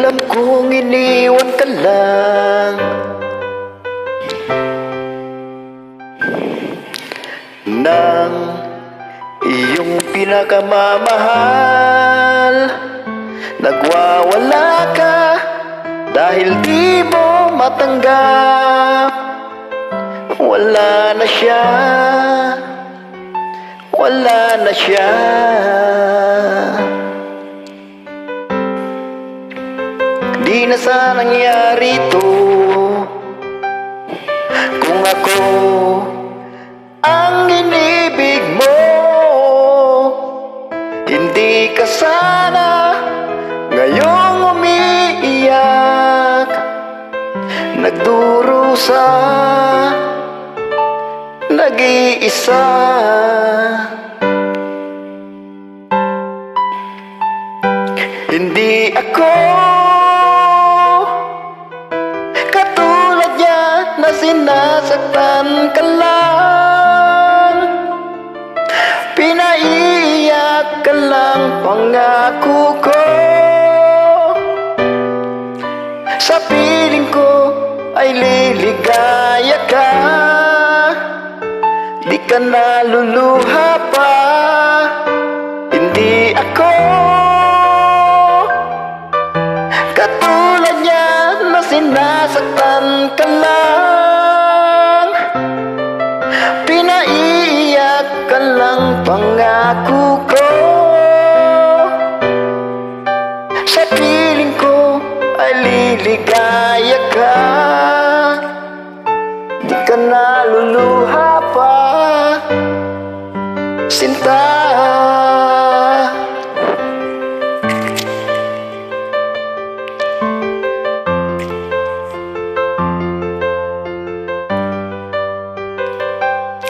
Alam kong iniwan ka lang ng iyong pinakamamahal. Nagwawala ka dahil di mo matanggap. Wala na siya, wala na siya. Di na sana nangyari to kung ako ang inibig mo. Hindi ka sana ngayong umiiyak, nagdurusa, nag-iisa. Hindi ako katulad niya na sinasaktan ka lang, pinaiyak ka lang. Pangako ko sa piling ko ay liligaya ka. Di ka naluluha pa. Hindi ako katulad niya na sinasaktan ka lang, pinaiiyak ka lang. Pangako ko sa piling ko ay liligaya ka. Di ka naluluha pa, sinta.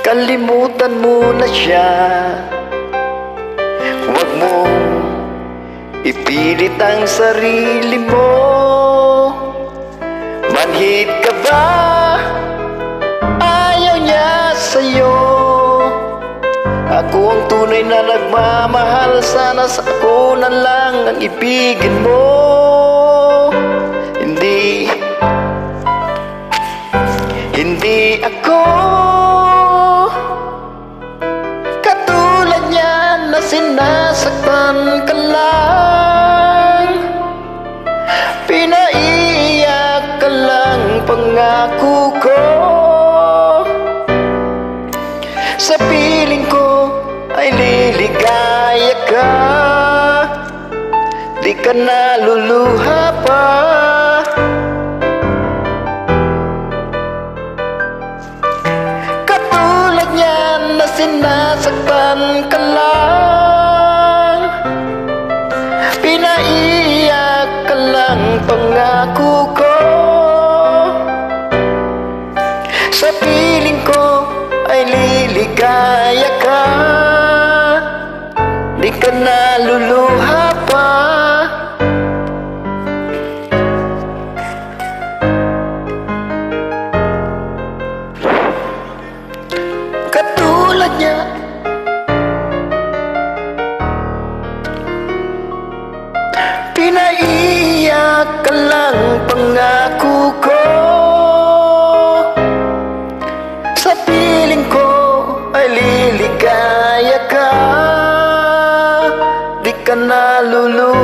Kalimutan mo na siya, huwag mong ipilit ang sarili mo. Manhid ka ba? Ayaw niya sa'yo. Ako ang tunay na nagmamahal, sana sa ako na lang ang ibigin mo. Hindi ako katulad niya na sinasaktan ka lang, pinaiiyak ka lang. Pangako ko sa piling ko ay liligaya ka. Di ka naluluha pa. Katulad niyan na sinasaktan ka lang, pinaiiyak ka lang. Pangako ko sa piling ko ay liligaya ka. Di ka naluluha pa. Katulad niya pinaiiyak ka lang. Pangako ko sa piling ko ay liligaya ka. Di ka naluluha.